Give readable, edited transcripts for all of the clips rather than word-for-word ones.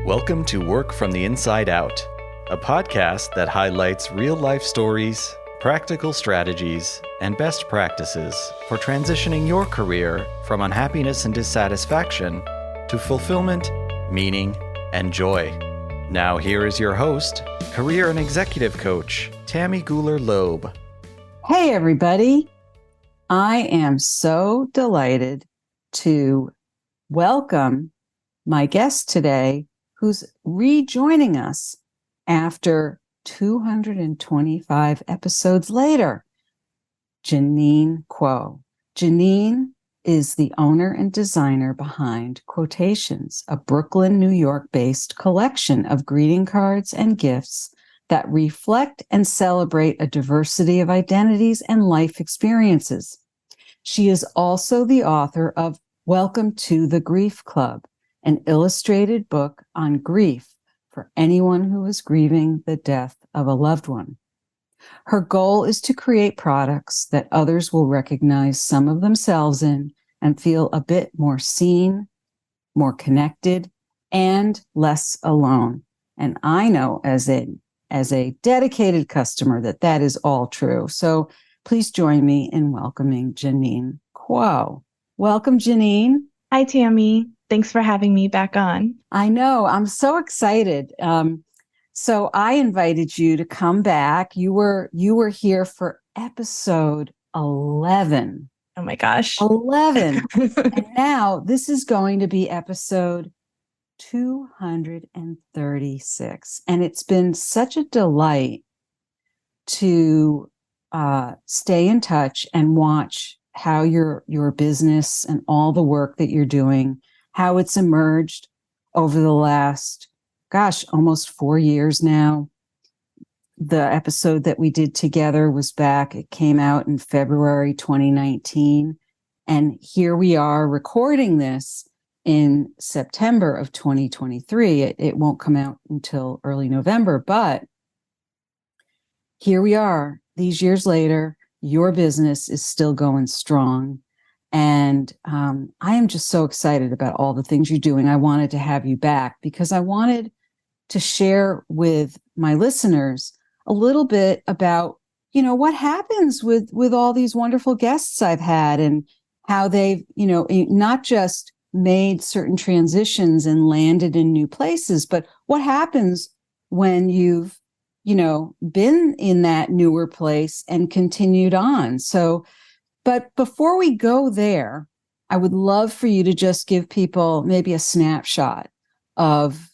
Welcome to Work from the Inside Out, a podcast that highlights real-life stories, practical strategies, and best practices for transitioning your career from unhappiness and dissatisfaction to fulfillment, meaning, and joy. Now here is your host, career and executive coach, Tammy Guler-Loeb. Hey, everybody. I am so delighted to welcome my guest today, who's rejoining us after 225 episodes later, Janine Kwoh. Janine is the owner and designer behind Quotations, a Brooklyn, New York-based collection of greeting cards and gifts that reflect and celebrate a diversity of identities and life experiences. She is also the author of Welcome to the Grief Club, an illustrated book on grief for anyone who is grieving the death of a loved one. Her goal is to create products that others will recognize some of themselves in and feel a bit more seen, more connected, and less alone. And I know as a dedicated customer that is all true. So please join me in welcoming Janine Kwoh. Welcome, Janine. Hi, Tammy. Thanks for having me back on. I know. I'm so excited. So I invited you to come back. You were here for episode 11. Oh my gosh. 11. And now this is going to be episode 236. And it's been such a delight to stay in touch and watch how your business and all the work that you're doing, how it's emerged over the last, almost 4 years now. The episode that we did together was back. It came out in February 2019. And here we are recording this in September of 2023. It won't come out until early November, but here we are. These years later, your business is still going strong. And I am just so excited about all the things you're doing. I wanted to have you back because I wanted to share with my listeners a little bit about, what happens with all these wonderful guests I've had and how they've, not just made certain transitions and landed in new places, but what happens when you've, been in that newer place and continued on. So, but before we go there, I would love for you to just give people maybe a snapshot of,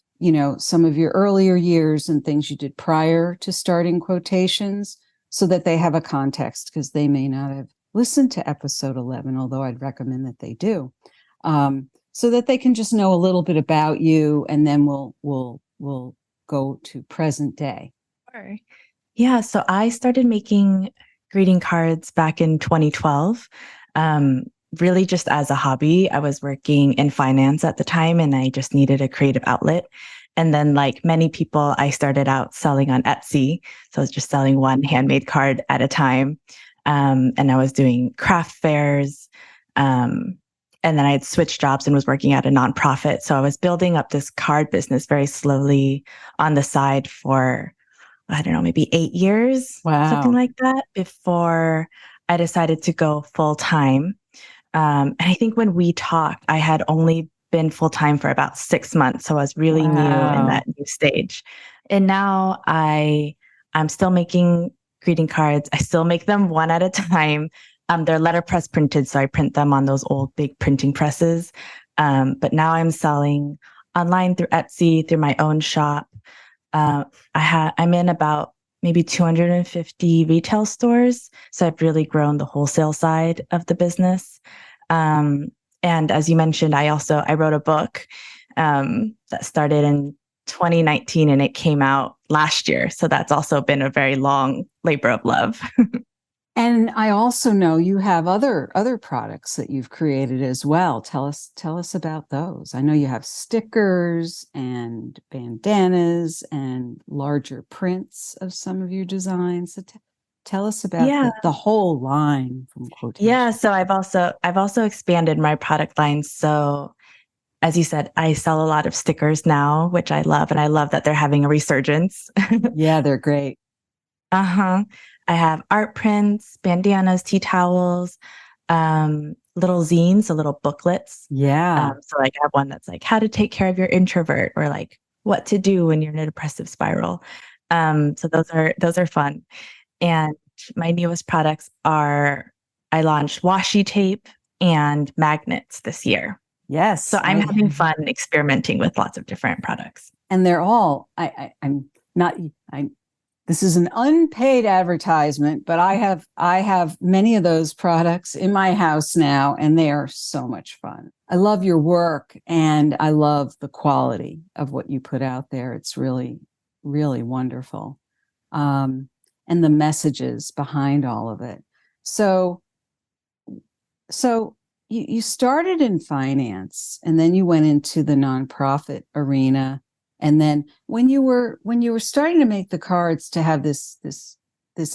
some of your earlier years and things you did prior to starting Quotations so that they have a context, because they may not have listened to episode 11, although I'd recommend that they do, so that they can just know a little bit about you, and then we'll go to present day. Sure. Yeah, so I started making greeting cards back in 2012, really just as a hobby. I was working in finance at the time, and I just needed a creative outlet. And then, like many people, I started out selling on Etsy. So I was just selling one handmade card at a time. And I was doing craft fairs. And then I had switched jobs and was working at a nonprofit. So I was building up this card business very slowly on the side for, I don't know, maybe 8 years, something like that, before I decided to go full time. And I think when we talked, I had only been full time for about 6 months. So I was really new in that new stage. And now I'm still making greeting cards. I still make them one at a time. They're letterpress printed, so I print them on those old big printing presses. But now I'm selling online through Etsy, through my own shop. I'm in about maybe 250 retail stores. So I've really grown the wholesale side of the business. And as you mentioned, I wrote a book that started in 2019 and it came out last year. So that's also been a very long labor of love. And I also know you have other products that you've created as well. Tell us about those. I know you have stickers and bandanas and larger prints of some of your designs. So tell us about the whole line from Quotations. Yeah, so I've also expanded my product line. So as you said, I sell a lot of stickers now, which I love. And I love that they're having a resurgence. Yeah, they're great. Uh-huh. I have art prints, bandanas, tea towels, little zines, so little booklets. Yeah. So like I have one that's like how to take care of your introvert, or like what to do when you're in a depressive spiral. So those are fun. And my newest products are, I launched washi tape and magnets this year. Yes. So I'm having fun experimenting with lots of different products. And they're all, I'm not, this is an unpaid advertisement, but I have many of those products in my house now, and they are so much fun. I love your work, and I love the quality of what you put out there. It's really, really wonderful. And the messages behind all of it. So you started in finance, and then you went into the nonprofit arena. And then when you were starting to make the cards to have this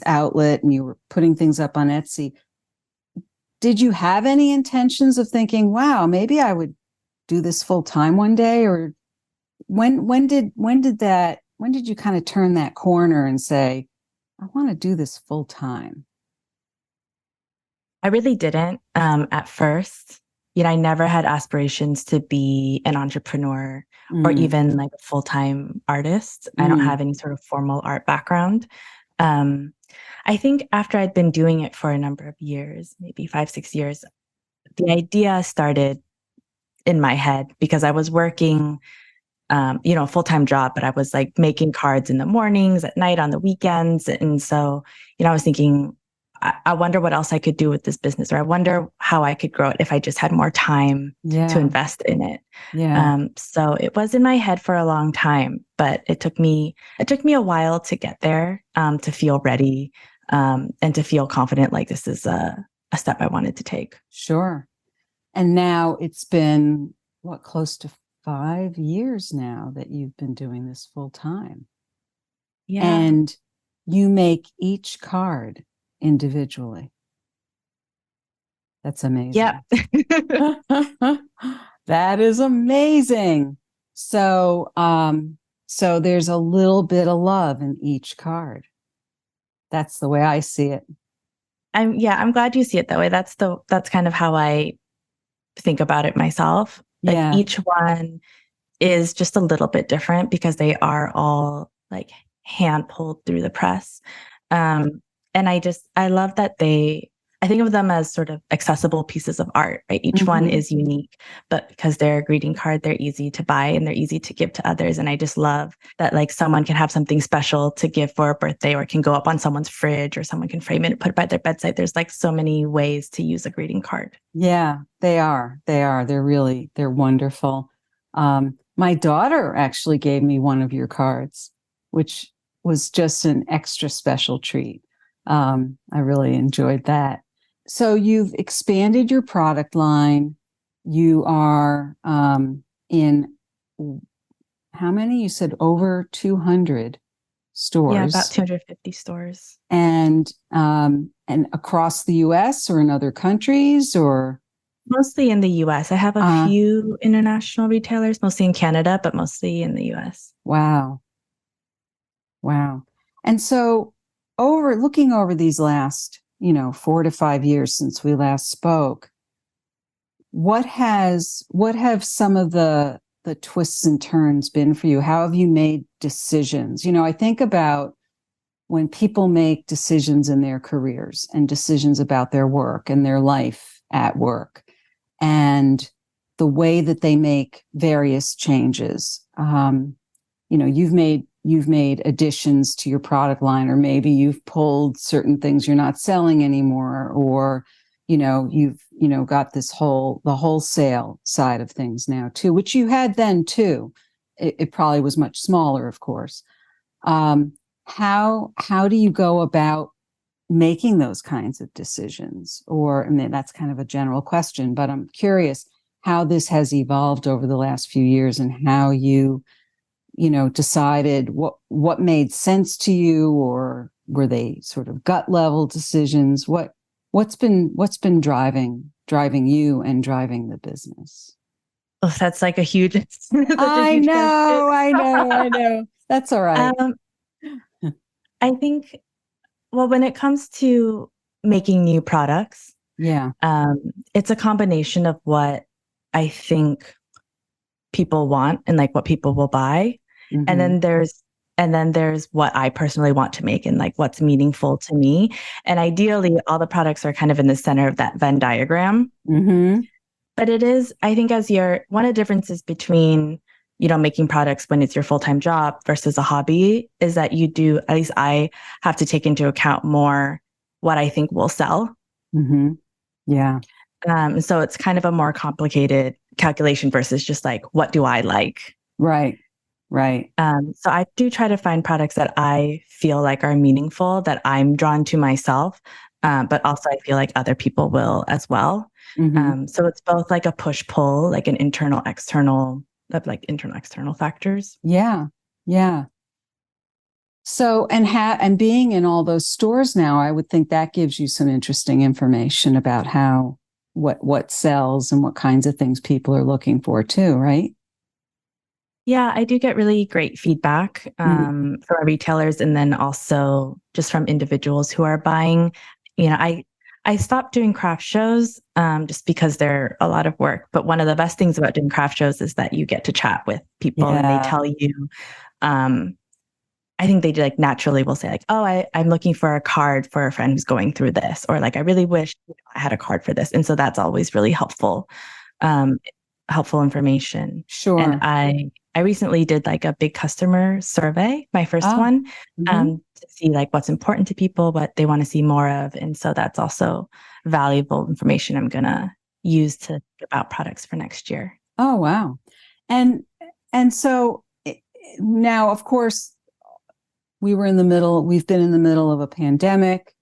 outlet, and you were putting things up on Etsy, did you have any intentions of thinking, wow, maybe I would do this full time one day? Or when did you kind of turn that corner and say, I want to do this full time? I really didn't at first. I never had aspirations to be an entrepreneur or even like a full-time artist. I don't have any sort of formal art background. I think after I'd been doing it for a number of years, maybe 5-6 years, the idea started in my head because I was working, a full-time job, but I was like making cards in the mornings, at night, on the weekends. And so, I was thinking, I wonder what else I could do with this business, or I wonder how I could grow it if I just had more time to invest in it. So it was in my head for a long time, but it took me a while to get there, to feel ready, and to feel confident, like this is a step I wanted to take. Sure. And now it's been close to 5 years now that you've been doing this full time. Yeah. And you make each card individually. That's amazing. Yeah. That is amazing. So there's a little bit of love in each card. That's the way I see it. I'm glad you see it that way. That's kind of how I think about it myself. Like each one is just a little bit different because they are all like hand pulled through the press. And I love that I think of them as sort of accessible pieces of art, right? Each one is unique, but because they're a greeting card, they're easy to buy and they're easy to give to others. And I just love that like someone can have something special to give for a birthday, or it can go up on someone's fridge, or someone can frame it and put it by their bedside. There's like so many ways to use a greeting card. Yeah, they are. They're wonderful. My daughter actually gave me one of your cards, which was just an extra special treat. I really enjoyed that. So you've expanded your product line. You are in how many? You said over 200 stores. Yeah, about 250 stores. And across the US or in other countries, or? Mostly in the US. I have a few international retailers, mostly in Canada, but mostly in the US. Wow. And so looking over these last 4 to 5 years since we last spoke, what have some of the twists and turns been for you? How have you made decisions? I think about when people make decisions in their careers and decisions about their work and their life at work, and the way that they make various changes. You've made additions to your product line, or maybe you've pulled certain things you're not selling anymore, or you've got the wholesale side of things now too, which you had then too. It probably was much smaller, of course. How do you go about making those kinds of decisions? Or, I mean, that's kind of a general question, but I'm curious how this has evolved over the last few years, and how you decided what made sense to you, or were they sort of gut level decisions? What's been driving you and driving the business? Oh, that's like a huge, such a I huge question. know, I know, I know. That's all right. Um, I think, well, when it comes to making new products, Yeah. um, it's a combination of what I think people want and like what people will buy. And Mm-hmm. then there's what I personally want to make and like what's meaningful to me. And ideally all the products are kind of in the center of that Venn diagram. Mm-hmm. But it is, I think, as one of the differences between, making products when it's your full-time job versus a hobby is that you do, at least I have to take into account more what I think will sell. Mm-hmm. Yeah. So it's kind of a more complicated calculation versus just like, what do I like? Right. Right. So I do try to find products that I feel like are meaningful, that I'm drawn to myself, but also I feel like other people will as well. Mm-hmm. So it's both like a push pull, like an internal, external, like internal, external factors. Yeah. Yeah. So, and being in all those stores now, I would think that gives you some interesting information about how what sells and what kinds of things people are looking for too, right? Yeah, I do get really great feedback from retailers, and then also just from individuals who are buying. I stopped doing craft shows just because they're a lot of work. But one of the best things about doing craft shows is that you get to chat with people, and they Yeah. tell you. Um, I think they like naturally will say like, "Oh, I'm looking for a card for a friend who's going through this," or like, "I really wish I had a card for this." And so that's always really helpful. Um, Helpful information. And Sure. I recently did like a big customer survey, my first Ah. one, Mm-hmm. to see like what's important to people, what they want to see more of. And so that's also valuable information I'm gonna use to think about products for next year. Oh, wow. And and so now, of course, we've been in the middle of a pandemic.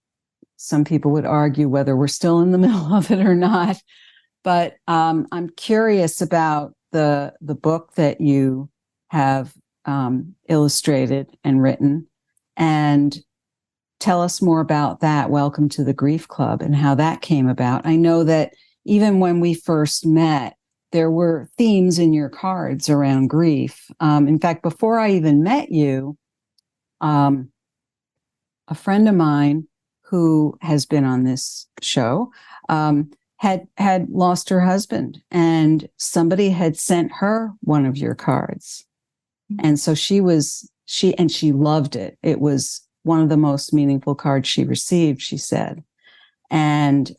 Some people would argue whether we're still in the middle of it or not. But I'm curious about the book that you have illustrated and written, and tell us more about that. Welcome to the Grief Club and how that came about. I know that even when we first met, there were themes in your cards around grief. In fact, before I even met you, um, a friend of mine who has been on this show had lost her husband, and somebody had sent her one of your cards, and so she loved it. It was one of the most meaningful cards she received, she said, and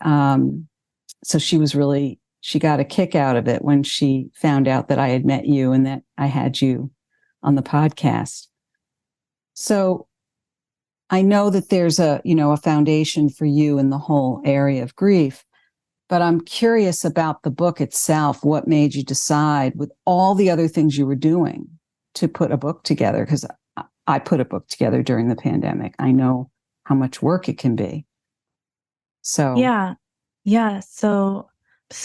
so she got a kick out of it when she found out that I had met you and that I had you on the podcast. So I know that there's a foundation for you in the whole area of grief, but I'm curious about the book itself. What made you decide, with all the other things you were doing, to put a book together? Because I put a book together during the pandemic. I know how much work it can be. So, Yeah. Yeah. So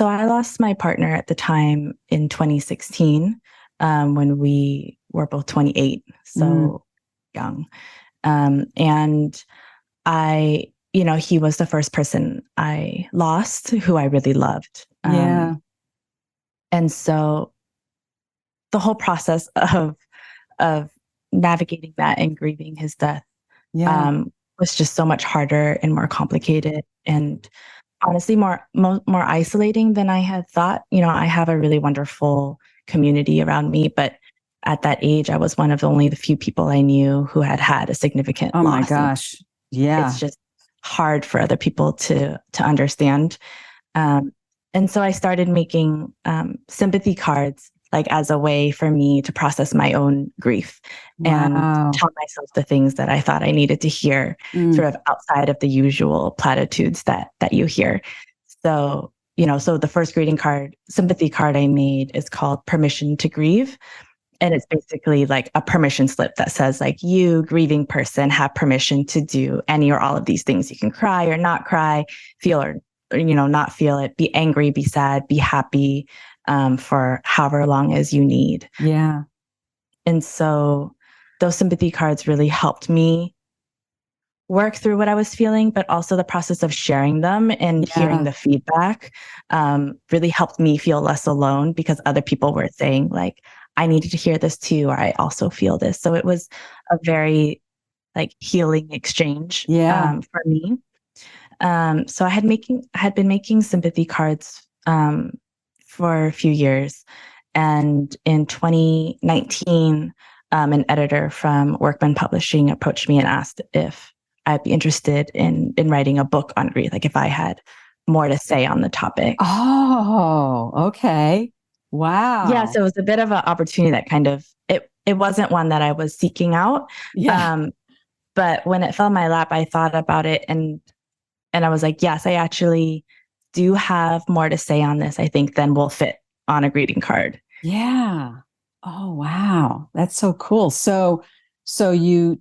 I lost my partner at the time in 2016, when we were both 28, so young. And he was the first person I lost who I really loved. yeah, And so the whole process of navigating that and grieving his death yeah. um, was just so much harder and more complicated, and honestly more isolating than I had thought. I have a really wonderful community around me, but at that age, I was one of only the few people I knew who had had a significant Oh my loss. And gosh. Yeah. it's just hard for other people to understand. Um, and so I started making sympathy cards, like as a way for me to process my own grief and Wow. tell myself the things that I thought I needed to hear, Mm. sort of outside of the usual platitudes that you hear. So the first greeting card, sympathy card I made is called Permission to Grieve. And it's basically like a permission slip that says like, you grieving person have permission to do any or all of these things. You can cry or not cry, feel or not feel it, be angry, be sad, be happy, for however long as you need. Yeah. And so those sympathy cards really helped me work through what I was feeling, but also the process of sharing them and hearing the feedback really helped me feel less alone, because other people were saying like, I needed to hear this too, or I also feel this. So it was a very like healing exchange for me. So I had been making sympathy cards for a few years. And in 2019, an editor from Workman Publishing approached me and asked if I'd be interested in writing a book on grief, like if I had more to say on the topic. Oh, okay. Wow. Yeah, so it was a bit of an opportunity that kind of, it wasn't one that I was seeking out. Yeah. But when it fell in my lap, I thought about it and I was like, yes, I actually do have more to say on this, I think, than will fit on a greeting card. Yeah. Oh, wow. That's so cool. So you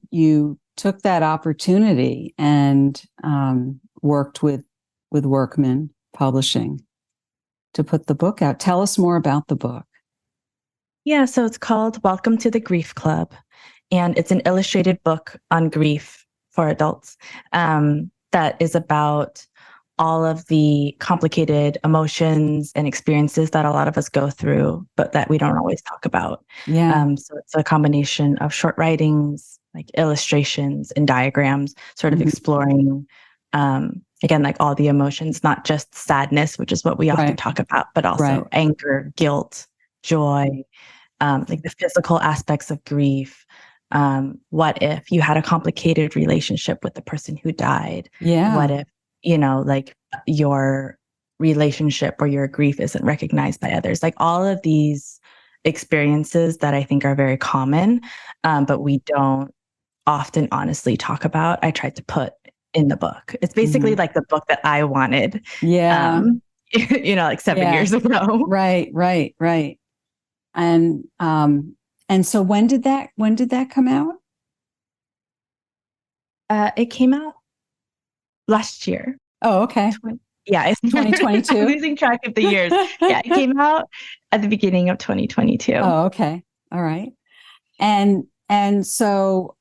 took that opportunity and worked with Workman Publishing to put the book out. Tell us more about the book. Yeah, so it's called Welcome to the Grief Club, and it's an illustrated book on grief for adults that is about all of the complicated emotions and experiences that a lot of us go through, but that we don't always talk about. Yeah. So it's a combination of short writings, like illustrations and diagrams, sort of exploring, again, like all the emotions, not just sadness, which is what we often talk about, but also anger, guilt, joy, like the physical aspects of grief. What if you had a complicated relationship with the person who died? Yeah. What if, like your relationship or your grief isn't recognized by others? Like all of these experiences that I think are very common, but we don't often honestly talk about, I tried to put in the book. It's basically like the book that I wanted. Yeah. Like 7 years ago. Right. And so when did that come out? It came out last year. Oh, okay. It's 2022. I'm losing track of the years. Yeah, it came out at the beginning of 2022. Oh, okay. All right. And so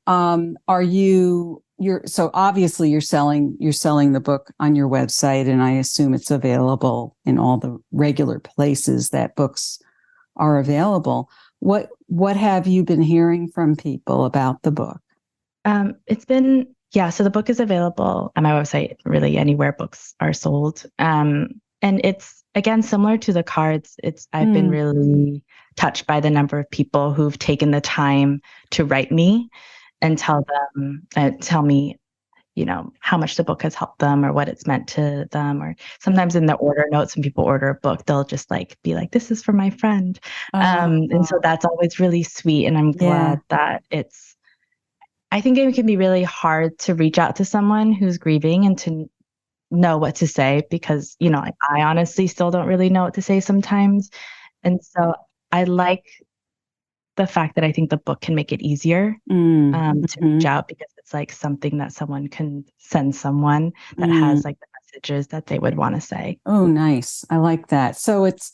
so obviously you're selling the book on your website, and I assume it's available in all the regular places that books are available. What have you been hearing from people about the book? So the book is available on my website, really anywhere books are sold. And it's, again, similar to the cards. I've been really touched by the number of people who've taken the time to write me and tell me, how much the book has helped them or what it's meant to them. Or sometimes in the order notes, when people order a book, they'll just be like, this is for my friend. And so that's always really sweet. And I'm glad that I think it can be really hard to reach out to someone who's grieving and to know what to say, because, I honestly still don't really know what to say sometimes. And so I like the fact that I think the book can make it easier to reach out, because it's like something that someone can send someone that has like the messages that they would want to say. Oh, nice. I like that. So it's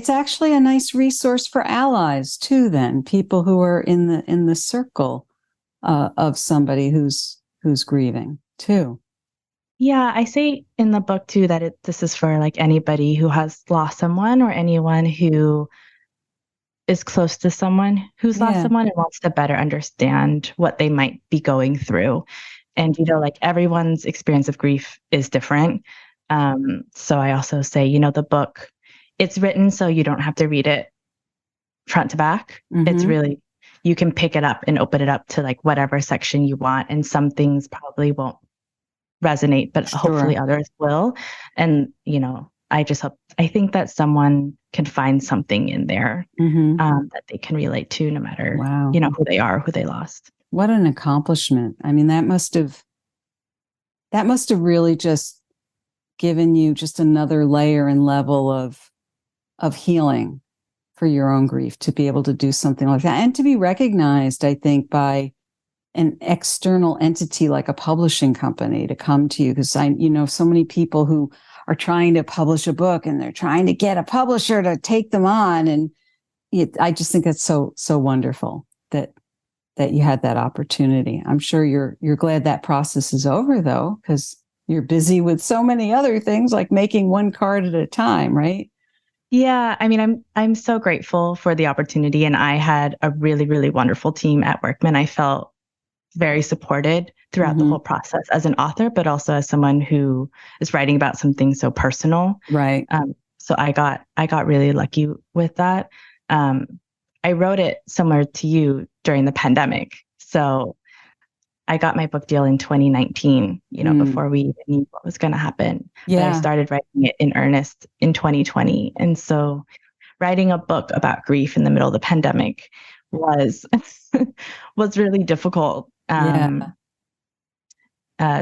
actually a nice resource for allies too, then, people who are in the circle of somebody who's grieving too. Yeah, I say in the book too that this is for like anybody who has lost someone, or anyone who is close to someone who's lost someone and wants to better understand what they might be going through. And, like everyone's experience of grief is different. So I also say, the book, it's written so you don't have to read it front to back. It's really, you can pick it up and open it up to like whatever section you want. And some things probably won't resonate, but hopefully others will. And, I think that someone can find something in there that they can relate to, no matter, who they are, who they lost. What an accomplishment. I mean, that must have really just given you just another layer and level of healing for your own grief, to be able to do something like that, and to be recognized, I think, by an external entity like a publishing company to come to you. Because so many people who are trying to publish a book, and they're trying to get a publisher to take them on. And I just think that's so wonderful that that you had that opportunity. I'm sure you're glad that process is over, though, because you're busy with so many other things, like making one card at a time, right? Yeah, I mean, I'm so grateful for the opportunity, and I had a really, really wonderful team at Workman. I felt very supported throughout the whole process as an author, but also as someone who is writing about something so personal. Right. So I got really lucky with that. I wrote it similar to you during the pandemic. So I got my book deal in 2019, before we even knew what was going to happen. Yeah. But I started writing it in earnest in 2020. And so writing a book about grief in the middle of the pandemic was was really difficult.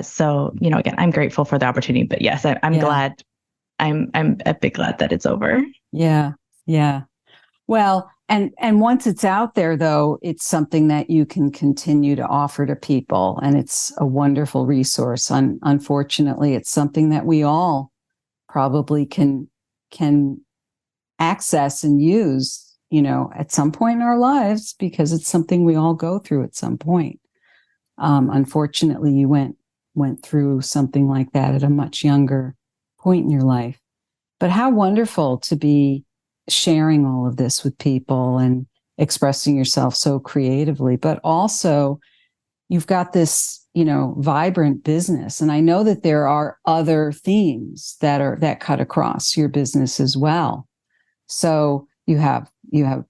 So, again, I'm grateful for the opportunity, but yes, I'm glad. I'm a bit glad that it's over. Yeah. Yeah. Well, and once it's out there, though, it's something that you can continue to offer to people, and it's a wonderful resource. Unfortunately, it's something that we all probably can access and use, at some point in our lives, because it's something we all go through at some point. Unfortunately, you went through something like that at a much younger point in your life. But how wonderful to be sharing all of this with people and expressing yourself so creatively, but also you've got this, vibrant business. And I know that there are other themes that cut across your business as well. So you have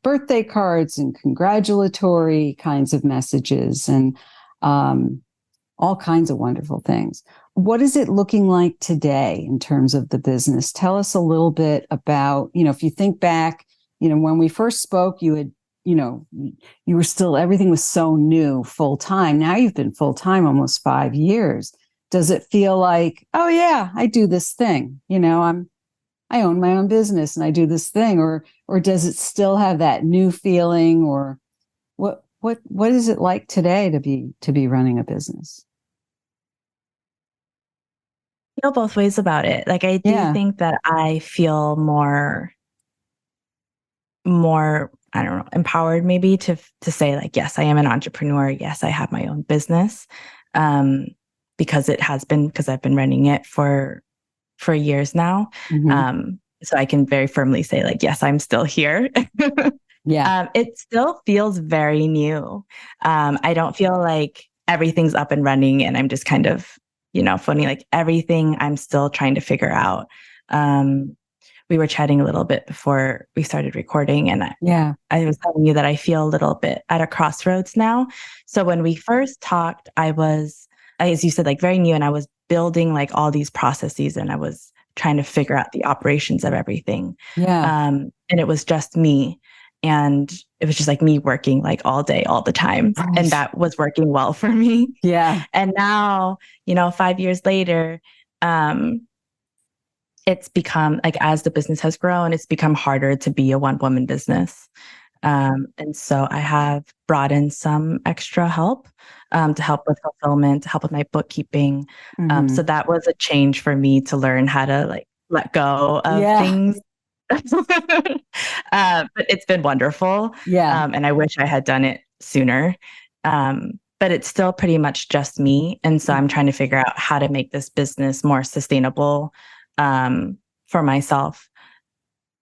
birthday cards and congratulatory kinds of messages and all kinds of wonderful things. What is it looking like today in terms of the business? Tell us a little bit about, if you think back, when we first spoke, you had, you were still, everything was so new full time. Now you've been full time almost 5 years. Does it feel like, oh yeah, I do this thing, I own my own business and I do this thing, or does it still have that new feeling, or what is it like today to be running a business? I feel both ways about it. Like, I do think that I feel more, I don't know, empowered maybe to say, like, yes, I am an entrepreneur. Yes, I have my own business. Because I've been running it for years now. So I can very firmly say, like, yes, I'm still here. It still feels very new. I don't feel like everything's up and running and I'm just kind of, phoning, like, everything I'm still trying to figure out. We were chatting a little bit before we started recording, and I was telling you that I feel a little bit at a crossroads now. So when we first talked, I was, as you said, like, very new, and I was building like all these processes, and I was trying to figure out the operations of everything. And it was just me. And it was just like me working like all day, all the time. Right. And that was working well for me. Yeah. And now, 5 years later, it's become like, as the business has grown, it's become harder to be a one-woman business. And so I have brought in some extra help to help with fulfillment, to help with my bookkeeping. So that was a change for me to learn how to, like, let go of things. But it's been wonderful. And I wish I had done it sooner. But it's still pretty much just me. And so I'm trying to figure out how to make this business more sustainable for myself,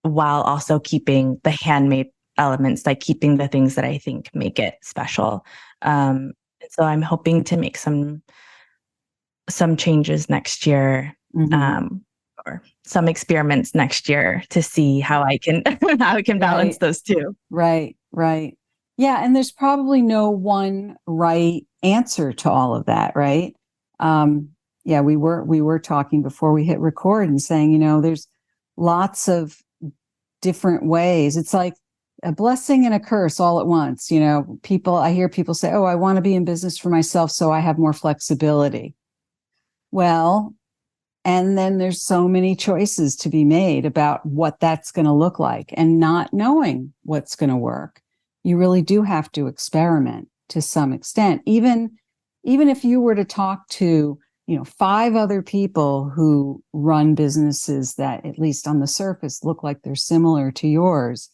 while also keeping the handmade elements, like keeping the things that I think make it special. And so I'm hoping to make some changes next year. Or some experiments next year to see how I can balance those two. Right. Yeah. And there's probably no one right answer to all of that, right? We were talking before we hit record and saying, there's lots of different ways. It's like a blessing and a curse all at once. I hear people say, oh, I want to be in business for myself so I have more flexibility. Well, and then there's so many choices to be made about what that's going to look like, and not knowing what's going to work. You really do have to experiment to some extent. Even if you were to talk to, 5 other people who run businesses that, at least on the surface, look like they're similar to yours,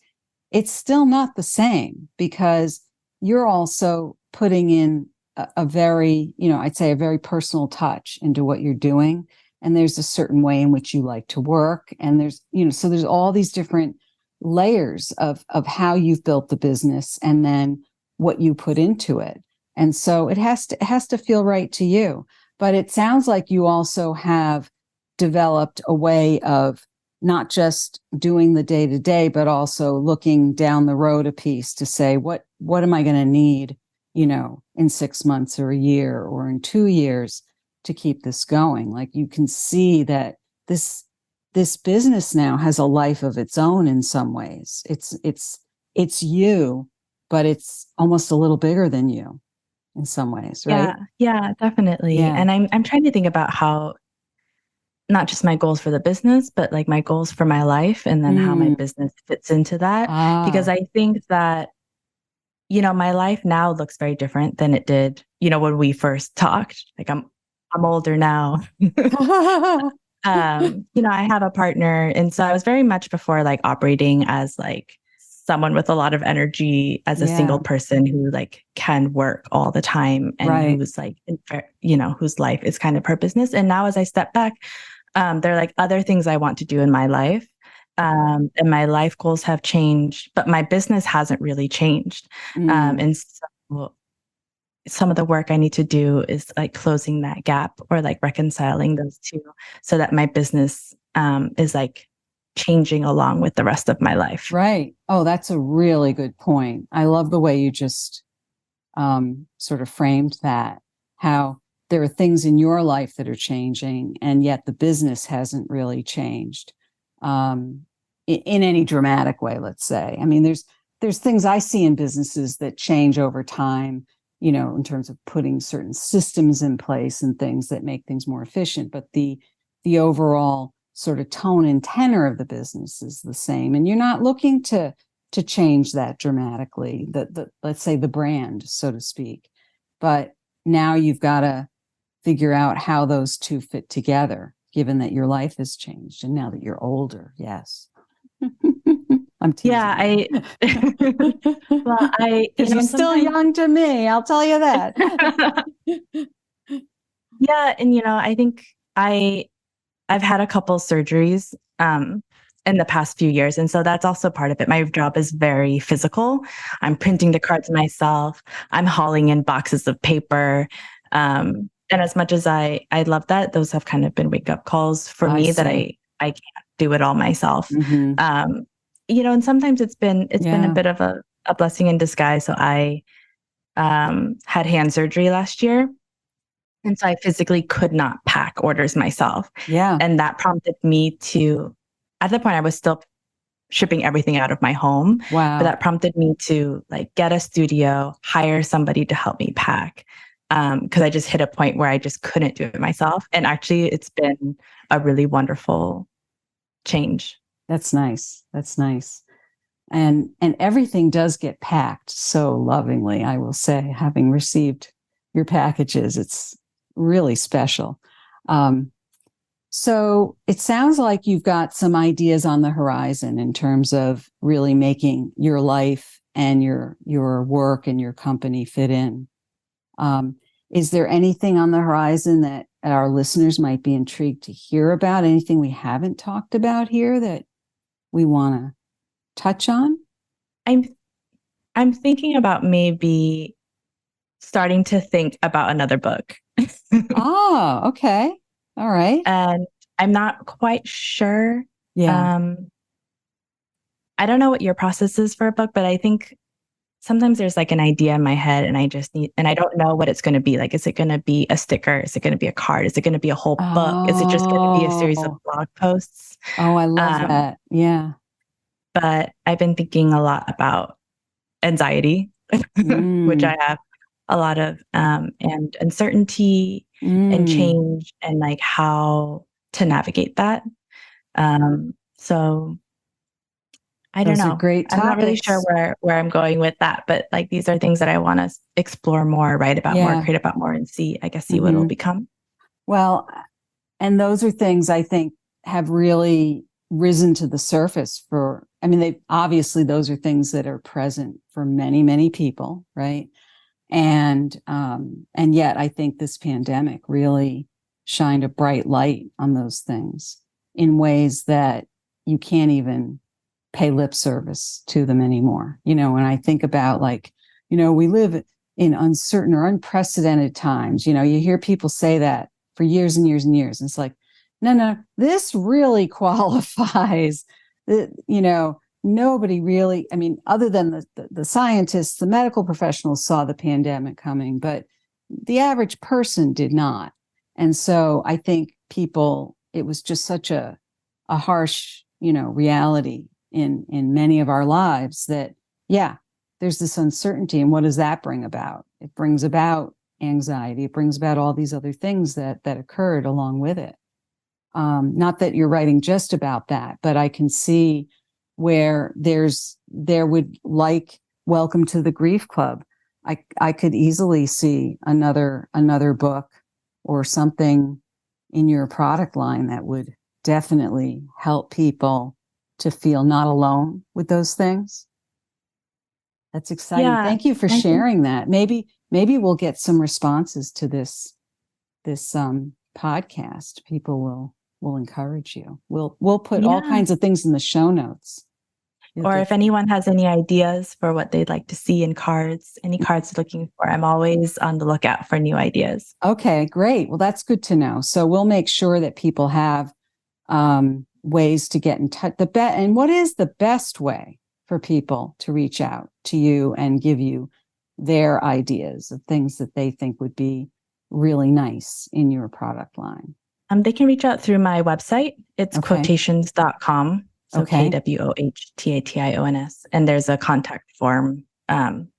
it's still not the same, because you're also putting in a very, I'd say a very personal touch into what you're doing. And there's a certain way in which you like to work. And there's, so there's all these different layers of how you've built the business and then what you put into it. And so it has to feel right to you. But it sounds like you also have developed a way of not just doing the day to day, but also looking down the road a piece to say, what am I going to need, in 6 months or a year or in 2 years to keep this going? Like, you can see that this business now has a life of its own in some ways. It's you, but it's almost a little bigger than you in some ways, right? Yeah, definitely. Yeah. And I'm trying to think about how not just my goals for the business, but like my goals for my life and then how my business fits into that. Because I think that, my life now looks very different than it did, when we first talked. Like I'm older now. I have a partner. And so I was very much before like operating as like someone with a lot of energy as a single person who like can work all the time and who's like, whose life is kind of her business. And now as I step back, there are like other things I want to do in my life. And my life goals have changed, but my business hasn't really changed. And so some of the work I need to do is like closing that gap or like reconciling those two so that my business is like changing along with the rest of my life. Right. Oh, that's a really good point. I love the way you just sort of framed that, how there are things in your life that are changing and yet the business hasn't really changed in any dramatic way, let's say. I mean, there's things I see in businesses that change over time, in terms of putting certain systems in place and things that make things more efficient. But the overall sort of tone and tenor of the business is the same. And you're not looking to change that dramatically, the let's say the brand, so to speak. But now you've got to figure out how those two fit together, given that your life has changed and now that you're older. Yes. I'm teasing. Yeah, well, because you're still young to me, I'll tell you that. Yeah, and I think I've had a couple surgeries in the past few years, and so that's also part of it. My job is very physical. I'm printing the cards myself. I'm hauling in boxes of paper. And as much as I love that, those have kind of been wake up calls for me that I can't do it all myself. And sometimes it's been a bit of a blessing in disguise. So I had hand surgery last year. And so I physically could not pack orders myself. Yeah. And that prompted me to, at that point, I was still shipping everything out of my home. Wow. But that prompted me to like get a studio, hire somebody to help me pack. Because I just hit a point where I just couldn't do it myself. And actually, it's been a really wonderful change. That's nice. That's nice. And everything does get packed so lovingly, I will say, having received your packages. It's really special. So it sounds like you've got some ideas on the horizon in terms of really making your life and your work and your company fit in. Is there anything on the horizon that our listeners might be intrigued to hear about? Anything we haven't talked about here that we want to touch on? I'm thinking about maybe starting to think about another book. Oh, okay. All right. And I'm not quite sure. Yeah. I don't know what your process is for a book, but I think sometimes there's like an idea in my head and I don't know what it's going to be. Like, is it going to be a sticker? Is it going to be a card? Is it going to be a whole book? Is it just going to be a series of blog posts? Oh, I love that. Yeah. But I've been thinking a lot about anxiety, which I have a lot of, and uncertainty and change and like how to navigate that. So I don't know. Great topics. I'm not really sure where I'm going with that, but like these are things that I want to explore more, write about more, create about more, and see what it'll become. Well, and those are things I think have really risen to the surface those are things that are present for many, many people, right? And yet I think this pandemic really shined a bright light on those things in ways that you can't even pay lip service to them anymore. When I think about, like, we live in uncertain or unprecedented times. You hear people say that for years and years and years. And it's like, no, this really qualifies. Nobody really, other than the scientists, the medical professionals saw the pandemic coming, but the average person did not. And so I think it was just such a harsh, reality in many of our lives that, yeah, there's this uncertainty. And what does that bring about? It brings about anxiety. It brings about all these other things that occurred along with it. Not that you're writing just about that, but I can see where there would, like Welcome to the Grief Club. I could easily see another book or something in your product line that would definitely help people to feel not alone with those things. That's exciting. Yeah, Thank you for sharing that. Maybe we'll get some responses to this podcast. People will encourage you. We'll put all kinds of things in the show notes. Or if anyone has any ideas for what they'd like to see in cards, any cards they're looking for, I'm always on the lookout for new ideas. Okay, great. Well, that's good to know. So we'll make sure that people have ways to get in touch. And what is the best way for people to reach out to you and give you their ideas of things that they think would be really nice in your product line? They can reach out through my website. It's quotations.com. So Kwohtations. And there's a contact form on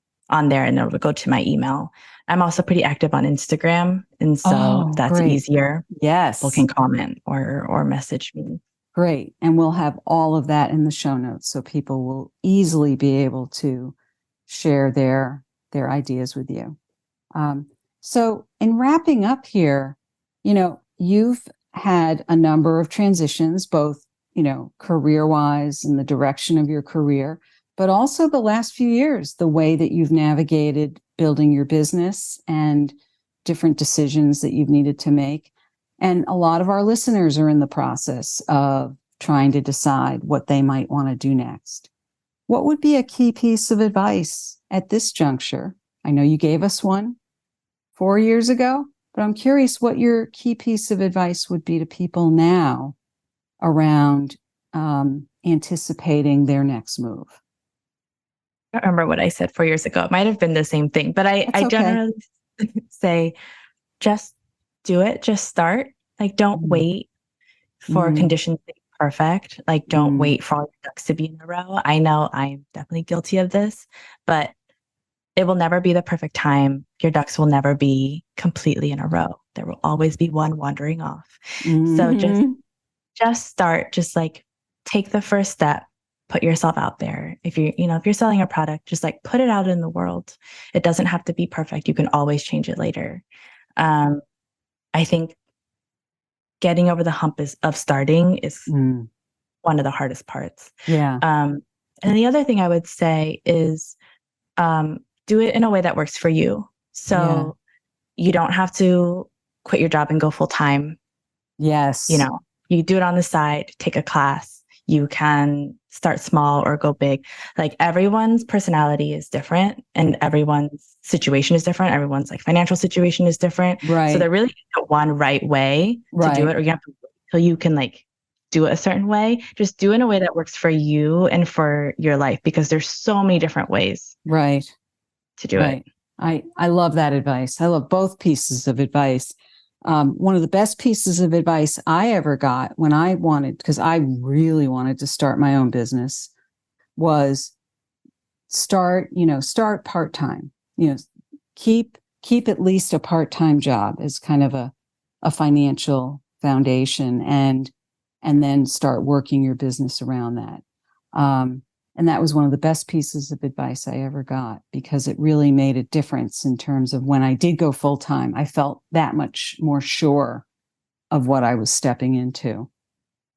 there, and it'll go to my email. I'm also pretty active on Instagram. And so that's great. easier. Yes. People can comment or message me. Great. And we'll have all of that in the show notes, so people will easily be able to share their ideas with you. So in wrapping up here, you've had a number of transitions, both career-wise in the direction of your career, but also the last few years, the way that you've navigated building your business and different decisions that you've needed to make. And a lot of our listeners are in the process of trying to decide what they might want to do next. What would be a key piece of advice at this juncture? I know you gave us one 4 years ago, but I'm curious what your key piece of advice would be to people now around anticipating their next move. I don't remember what I said 4 years ago. It might have been the same thing, but I generally say, just do it. Just start. Like, don't wait for conditions to be perfect. Like, don't wait for all your ducks to be in a row. I know I'm definitely guilty of this, but it will never be the perfect time. Your ducks will never be completely in a row. There will always be one wandering off. So just start. Just like take the first step. Put yourself out there. If you're selling a product, just like put it out in the world. It doesn't have to be perfect. You can always change it later. I think getting over the hump of starting is one of the hardest parts. Yeah. And the other thing I would say is do it in a way that works for you. So you don't have to quit your job and go full time. Yes. You do it on the side, take a class. You can start small or go big. Like, everyone's personality is different and everyone's situation is different. Everyone's like financial situation is different. Right. So there really isn't one right way to do it, or you have to wait till you can like do it a certain way. Just do it in a way that works for you and for your life, because there's so many different ways to do it. I love that advice. I love both pieces of advice. One of the best pieces of advice I ever got when because I really wanted to start my own business, was start part-time, keep at least a part-time job as kind of a financial foundation, and then start working your business around that. And that was one of the best pieces of advice I ever got, because it really made a difference in terms of when I did go full time. I felt that much more sure of what I was stepping into.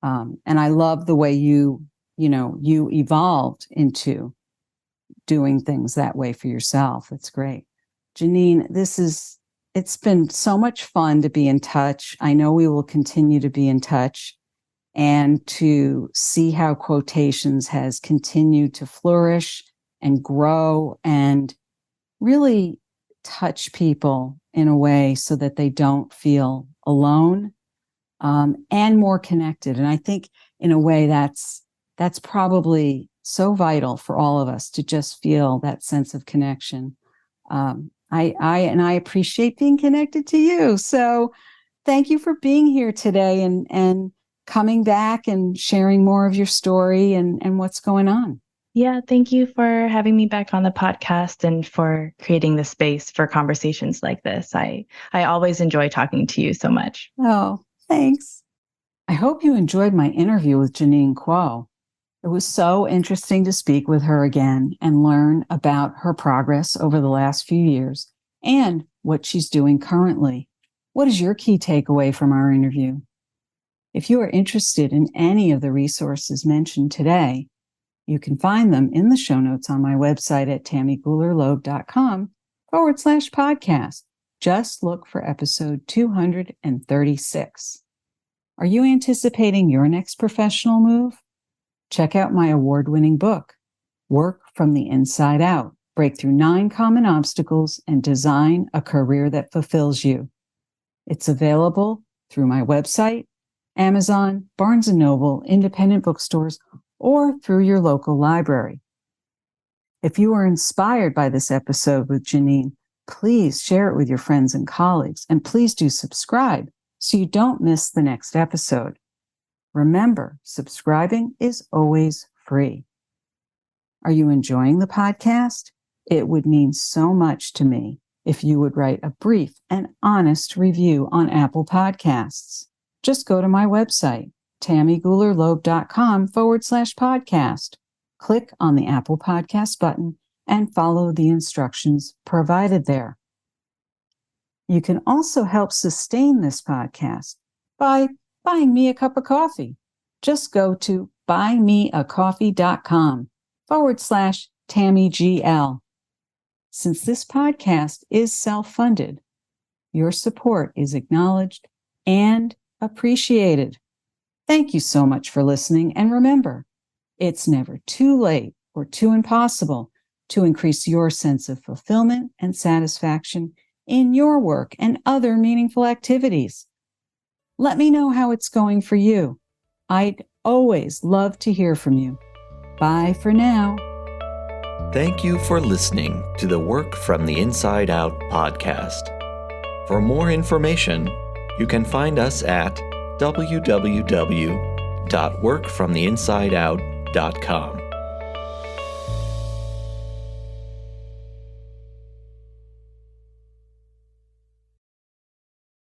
And I love the way you evolved into doing things that way for yourself. It's great. Janine, it's been so much fun to be in touch. I know we will continue to be in touch and to see how Quotations has continued to flourish and grow and really touch people in a way so that they don't feel alone, and more connected. And I think in a way that's probably so vital for all of us to just feel that sense of connection. I appreciate being connected to you. So thank you for being here today and coming back and sharing more of your story and what's going on. Yeah, thank you for having me back on the podcast and for creating the space for conversations like this. I always enjoy talking to you so much. Oh, thanks. I hope you enjoyed my interview with Janine Kwoh. It was so interesting to speak with her again and learn about her progress over the last few years and what she's doing currently. What is your key takeaway from our interview? If you are interested in any of the resources mentioned today, you can find them in the show notes on my website at tammygulerloeb.com/podcast. Just look for episode 236. Are you anticipating your next professional move? Check out my award-winning book, Work from the Inside Out, Break Through 9 Common Obstacles and Design a Career That Fulfills You. It's available through my website, Amazon, Barnes & Noble, independent bookstores, or through your local library. If you were inspired by this episode with Janine, please share it with your friends and colleagues, and please do subscribe so you don't miss the next episode. Remember, subscribing is always free. Are you enjoying the podcast? It would mean so much to me if you would write a brief and honest review on Apple Podcasts. Just go to my website, tammygulerloeb.com/podcast. Click on the Apple Podcast button and follow the instructions provided there. You can also help sustain this podcast by buying me a cup of coffee. Just go to buymeacoffee.com/TammyGL. Since this podcast is self-funded, your support is acknowledged and appreciated. Thank you so much for listening. And remember, it's never too late or too impossible to increase your sense of fulfillment and satisfaction in your work and other meaningful activities. Let me know how it's going for you. I'd always love to hear from you. Bye for now. Thank you for listening to the Work from the Inside Out podcast. For more information, you can find us at www.workfromtheinsideout.com.